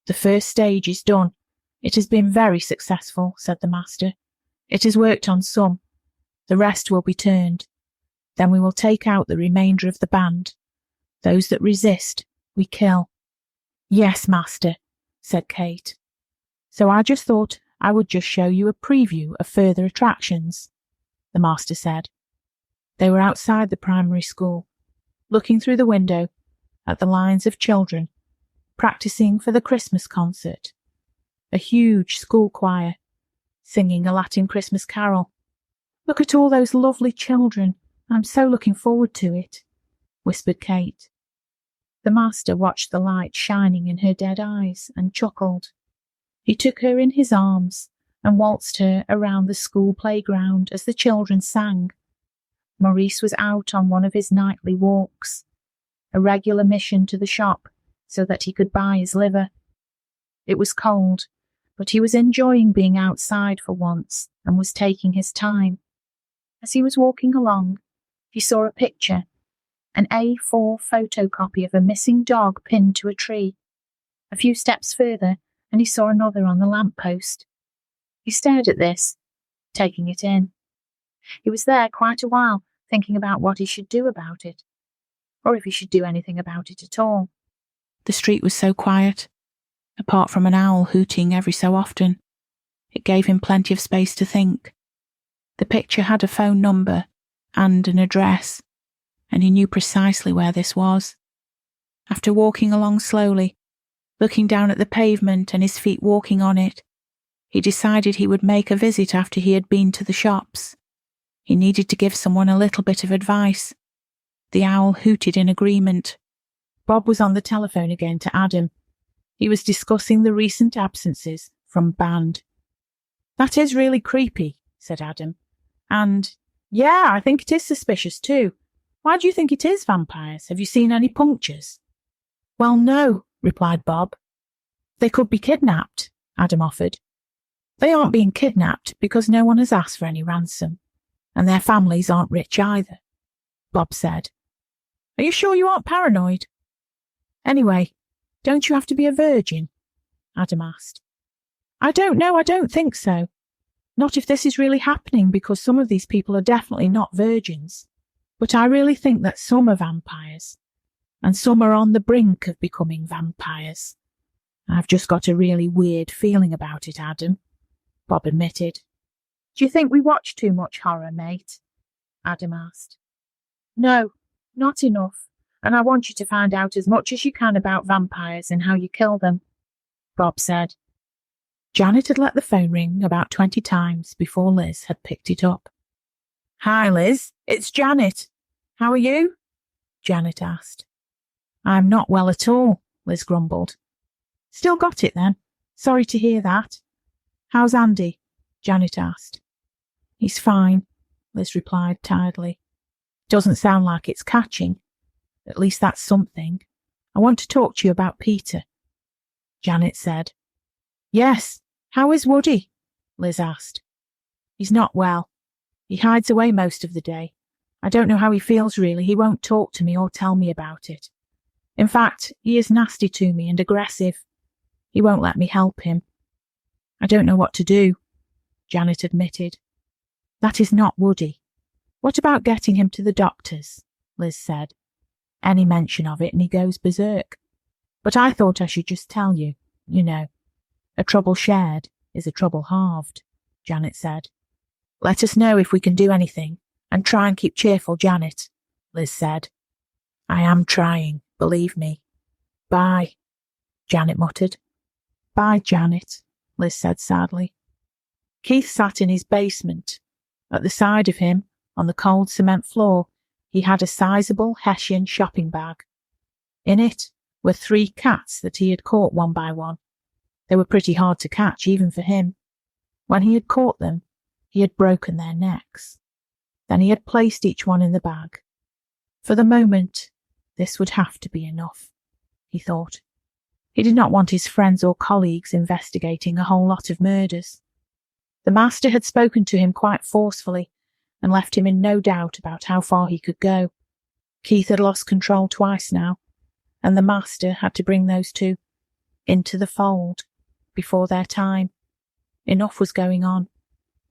The first stage is done. It has been very successful, said the master. It has worked on some. The rest will be turned. Then we will take out the remainder of the band. Those that resist, we kill. Yes, master, said Kate. So I just thought I would just show you a preview of further attractions, the master said. They were outside the primary school, looking through the window at the lines of children, practising for the Christmas concert. A huge school choir, singing a Latin Christmas carol. Look at all those lovely children. I'm so looking forward to it, whispered Kate. The master watched the light shining in her dead eyes and chuckled. He took her in his arms and waltzed her around the school playground as the children sang. Maurice was out on one of his nightly walks, a regular mission to the shop so that he could buy his liver. It was cold, but he was enjoying being outside for once and was taking his time. As he was walking along, he saw a picture, an A4 photocopy of a missing dog pinned to a tree. A few steps further, and he saw another on the lamppost. He stared at this, taking it in. He was there quite a while, thinking about what he should do about it, or if he should do anything about it at all. The street was so quiet, apart from an owl hooting every so often. It gave him plenty of space to think. The picture had a phone number and an address, and he knew precisely where this was. After walking along slowly, looking down at the pavement and his feet walking on it, he decided he would make a visit after he had been to the shops. He needed to give someone a little bit of advice. The owl hooted in agreement. Bob was on the telephone again to Adam. He was discussing the recent absences from band. That is really creepy, said Adam. And, yeah, I think it is suspicious too. Why do you think it is vampires? Have you seen any punctures? Well, no, replied Bob. They could be kidnapped, Adam offered. They aren't being kidnapped because no one has asked for any ransom, and their families aren't rich either, Bob said. Are you sure you aren't paranoid? Anyway, don't you have to be a virgin? Adam asked. I don't know, I don't think so. Not if this is really happening, because some of these people are definitely not virgins. But I really think that some are vampires, and some are on the brink of becoming vampires. I've just got a really weird feeling about it, Adam, Bob admitted. Do you think we watch too much horror, mate? Adam asked. No, not enough, and I want you to find out as much as you can about vampires and how you kill them, Bob said. Janet had let the phone ring about 20 times before Liz had picked it up. Hi, Liz, it's Janet. How are you? Janet asked. I'm not well at all, Liz grumbled. Still got it then? Sorry to hear that. How's Andy? Janet asked. He's fine, Liz replied tiredly. Doesn't sound like it's catching. At least that's something. I want to talk to you about Peter. Janet said. Yes, how is Woody? Liz asked. He's not well. He hides away most of the day. I don't know how he feels really. He won't talk to me or tell me about it. In fact, he is nasty to me and aggressive. He won't let me help him. I don't know what to do, Janet admitted. That is not Woody. What about getting him to the doctor's? Liz said. Any mention of it and he goes berserk. But I thought I should just tell you, you know. A trouble shared is a trouble halved, Janet said. Let us know if we can do anything, and try and keep cheerful, Janet, Liz said. I am trying, believe me. Bye, Janet muttered. Bye, Janet, Liz said sadly. Keith sat in his basement. At the side of him, on the cold cement floor, he had a sizable Hessian shopping bag. In it were 3 cats that he had caught one by one. They were pretty hard to catch, even for him. When he had caught them, he had broken their necks. Then he had placed each one in the bag. For the moment, this would have to be enough, he thought. He did not want his friends or colleagues investigating a whole lot of murders. The master had spoken to him quite forcefully and left him in no doubt about how far he could go. Keith had lost control twice now, and the master had to bring those 2. into the fold, before their time. Enough was going on,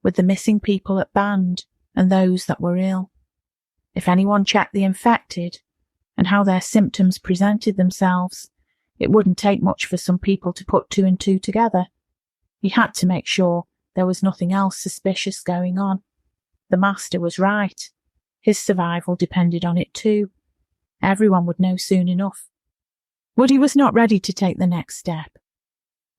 with the missing people at band and those that were ill. If anyone checked the infected and how their symptoms presented themselves, it wouldn't take much for some people to put two and two together. He had to make sure there was nothing else suspicious going on. The master was right. His survival depended on it too. Everyone would know soon enough. Woody was not ready to take the next step.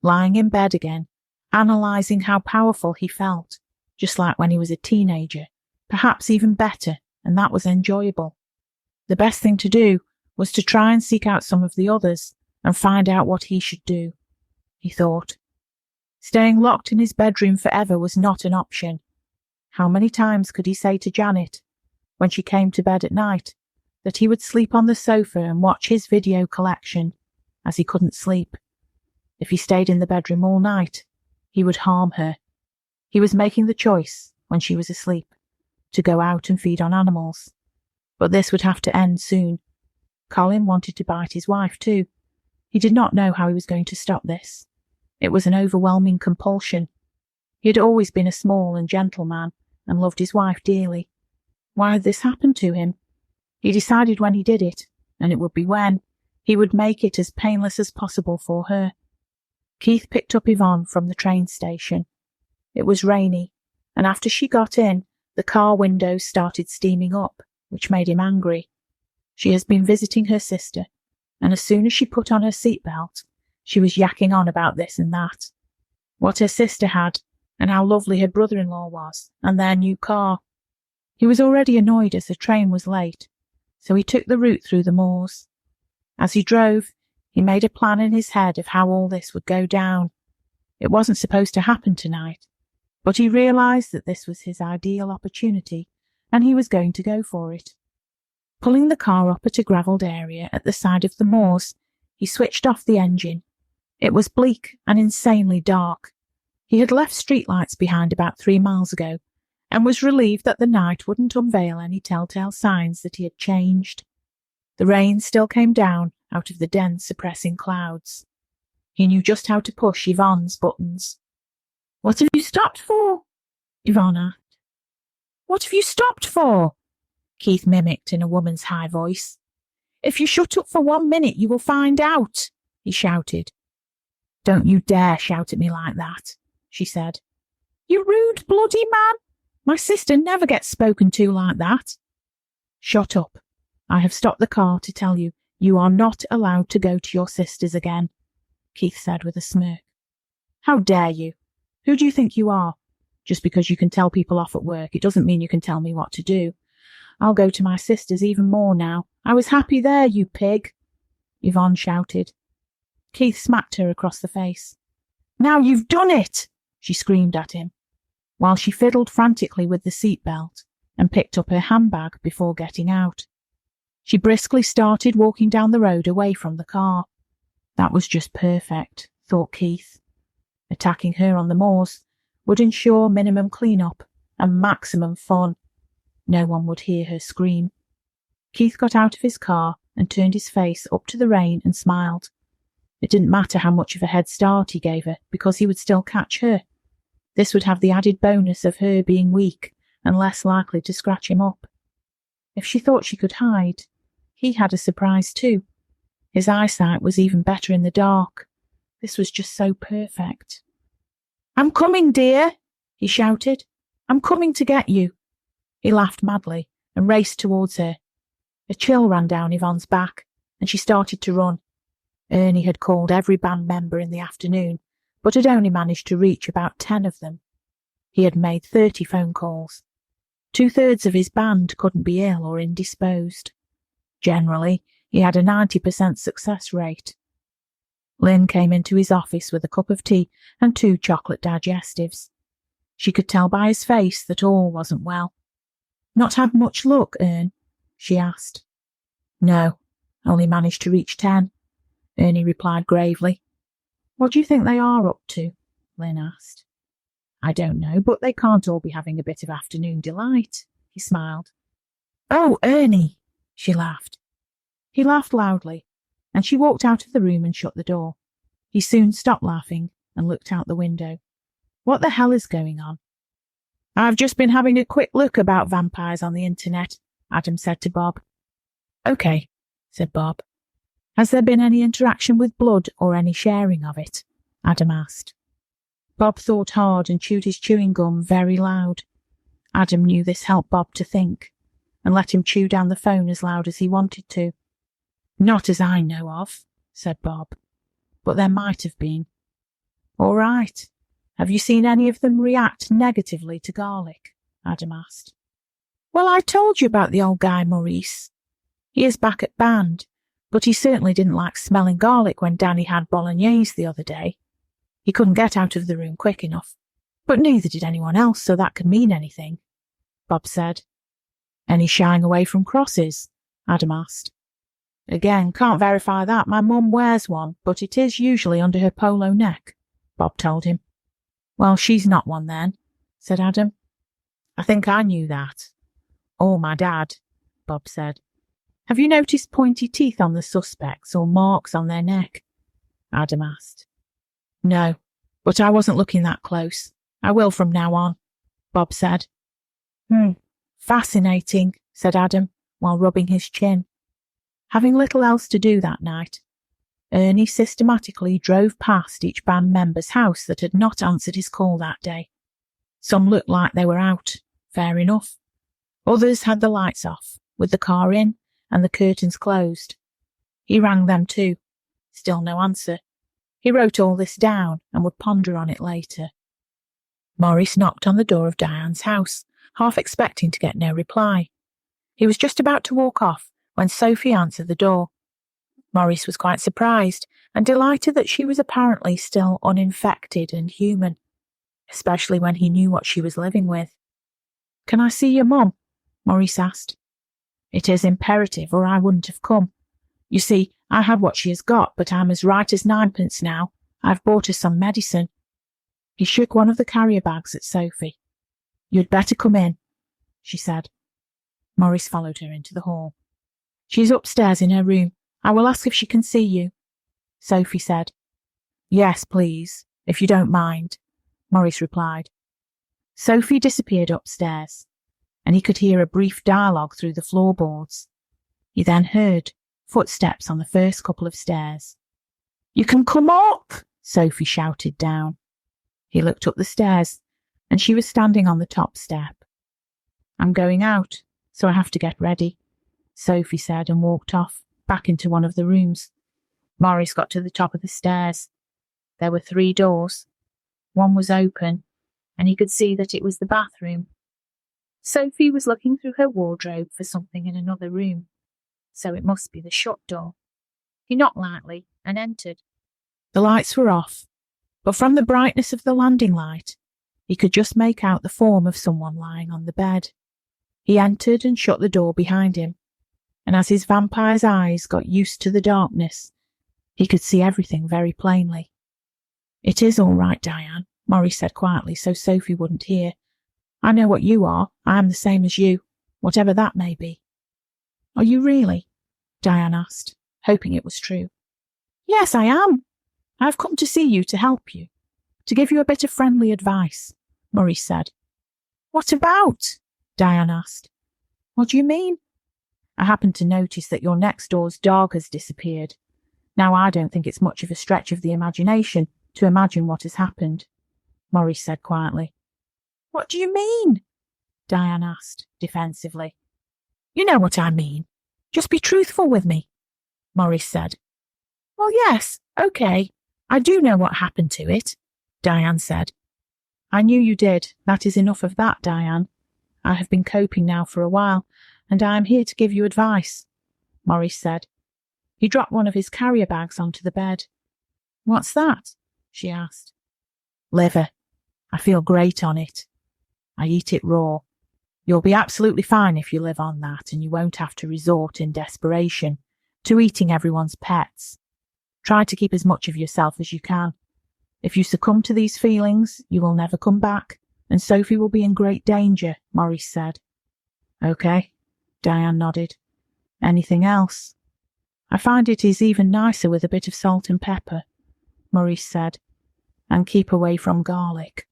Lying in bed again, analysing how powerful he felt, just like when he was a teenager, perhaps even better, and that was enjoyable. The best thing to do was to try and seek out some of the others and find out what he should do, he thought. Staying locked in his bedroom forever was not an option. How many times could he say to Janet, when she came to bed at night, that he would sleep on the sofa and watch his video collection, as he couldn't sleep? If he stayed in the bedroom all night, he would harm her. He was making the choice, when she was asleep, to go out and feed on animals. But this would have to end soon. Colin wanted to bite his wife too. He did not know how he was going to stop this. It was an overwhelming compulsion. He had always been a small and gentle man and loved his wife dearly. Why had this happened to him? He decided when he did it, and it would be when, he would make it as painless as possible for her. Keith picked up Yvonne from the train station. It was rainy, and after she got in, the car windows started steaming up, which made him angry. She has been visiting her sister, and as soon as she put on her seatbelt, she was yakking on about this and that. What her sister had, and how lovely her brother-in-law was, and their new car. He was already annoyed as the train was late, so he took the route through the moors. As he drove, he made a plan in his head of how all this would go down. It wasn't supposed to happen tonight, but he realised that this was his ideal opportunity, and he was going to go for it. Pulling the car up at a gravelled area at the side of the moors, he switched off the engine. It was bleak and insanely dark. He had left streetlights behind about 3 miles ago, and was relieved that the night wouldn't unveil any telltale signs that he had changed. The rain still came down out of the dense, oppressing clouds. He knew just how to push Yvonne's buttons. "What have you stopped for?" Yvonne asked. "What have you stopped for?" Keith mimicked in a woman's high voice. "If you shut up for 1 minute, you will find out," he shouted. "Don't you dare shout at me like that," she said. "You rude bloody man! My sister never gets spoken to like that." "Shut up. I have stopped the car to tell you you are not allowed to go to your sister's again," Keith said with a smirk. "How dare you? Who do you think you are? Just because you can tell people off at work, it doesn't mean you can tell me what to do. I'll go to my sister's even more now. I was happy there, you pig," Yvonne shouted. Keith smacked her across the face. "Now you've done it!" she screamed at him, while she fiddled frantically with the seatbelt and picked up her handbag before getting out. She briskly started walking down the road away from the car. That was just perfect, thought Keith. Attacking her on the moors would ensure minimum clean-up and maximum fun. No one would hear her scream. Keith got out of his car and turned his face up to the rain and smiled. It didn't matter how much of a head start he gave her, because he would still catch her. This would have the added bonus of her being weak and less likely to scratch him up. If she thought she could hide, he had a surprise too. His eyesight was even better in the dark. This was just so perfect. "I'm coming, dear," he shouted. "I'm coming to get you." He laughed madly and raced towards her. A chill ran down Yvonne's back, and she started to run. Ernie had called every band member in the afternoon, but had only managed to reach about 10 of them. He had made 30 phone calls. 2/3 of his band couldn't be ill or indisposed. Generally, he had a 90% success rate. Lynn came into his office with a cup of tea and 2 chocolate digestives. She could tell by his face that all wasn't well. "Not had much luck, Ern?" she asked. "No, only managed to reach 10, Ernie replied gravely. "What do you think they are up to?" Lynn asked. "I don't know, but they can't all be having a bit of afternoon delight," he smiled. "Oh, Ernie!" she laughed. He laughed loudly, and she walked out of the room and shut the door. He soon stopped laughing and looked out the window. What the hell is going on? I've just been having a quick look about vampires on the internet, Adam said to Bob. Okay, said Bob. Has there been any interaction with blood or any sharing of it? Adam asked. Bob thought hard and chewed his chewing gum very loud. Adam knew this helped Bob to think, and let him chew down the phone as loud as he wanted to. Not as I know of, said Bob, but there might have been. All right. Have you seen any of them react negatively to garlic? Adam asked. Well, I told you about the old guy, Maurice. He is back at band, but he certainly didn't like smelling garlic when Danny had bolognese the other day. He couldn't get out of the room quick enough, but neither did anyone else, so that could mean anything, Bob said. Any shying away from crosses? Adam asked. Again, can't verify that. My mum wears one, but it is usually under her polo neck, Bob told him. Well, she's not one then, said Adam. I think I knew that. Or my dad, Bob said. Have you noticed pointy teeth on the suspects or marks on their neck? Adam asked. No, but I wasn't looking that close. I will from now on, Bob said. Fascinating, said Adam, while rubbing his chin. Having little else to do that night, Ernie systematically drove past each band member's house that had not answered his call that day. Some looked like they were out, fair enough. Others had the lights off, with the car in and the curtains closed. He rang them too. Still no answer. He wrote all this down and would ponder on it later. Maurice knocked on the door of Diane's house, half expecting to get no reply. He was just about to walk off when Sophie answered the door. Maurice was quite surprised and delighted that she was apparently still uninfected and human, especially when he knew what she was living with. Can I see your mum? Maurice asked. It is imperative, or I wouldn't have come. You see, I had what she has got, but I'm as right as ninepence now. I've bought her some medicine. He shook one of the carrier bags at Sophie. You'd better come in, she said. Maurice followed her into the hall. She's upstairs in her room. I will ask if she can see you, Sophie said. Yes, please, if you don't mind, Maurice replied. Sophie disappeared upstairs, and he could hear a brief dialogue through the floorboards. He then heard footsteps on the first couple of stairs. You can come up, Sophie shouted down. He looked up the stairs, and she was standing on the top step. I'm going out, so I have to get ready, Sophie said, and walked off, back into one of the rooms. Maurice got to the top of the stairs. There were 3 doors. One was open, and he could see that it was the bathroom. Sophie was looking through her wardrobe for something in another room, so it must be the shut door. He knocked lightly and entered. The lights were off, but from the brightness of the landing light, he could just make out the form of someone lying on the bed. He entered and shut the door behind him, and as his vampire's eyes got used to the darkness, he could see everything very plainly. It is all right, Diane, Maurice said quietly so Sophie wouldn't hear. I know what you are. I am the same as you, whatever that may be. Are you really? Diane asked, hoping it was true. Yes, I am. I've come to see you to help you, to give you a bit of friendly advice, Maurice said. What about? Diane asked. What do you mean? I happened to notice that your next door's dog has disappeared. Now I don't think it's much of a stretch of the imagination to imagine what has happened, Maurice said quietly. What do you mean? Diane asked, defensively. You know what I mean. Just be truthful with me, Maurice said. Well, yes, okay. I do know what happened to it, Diane said. I knew you did. That is enough of that, Diane. I have been coping now for a while, and I am here to give you advice, Maurice said. He dropped one of his carrier bags onto the bed. What's that? She asked. Liver. I feel great on it. I eat it raw. You'll be absolutely fine if you live on that, and you won't have to resort in desperation to eating everyone's pets. Try to keep as much of yourself as you can. If you succumb to these feelings, you will never come back, and Sophie will be in great danger, Maurice said. Okay, Diane nodded. Anything else? I find it is even nicer with a bit of salt and pepper. Maurice said, and keep away from garlic.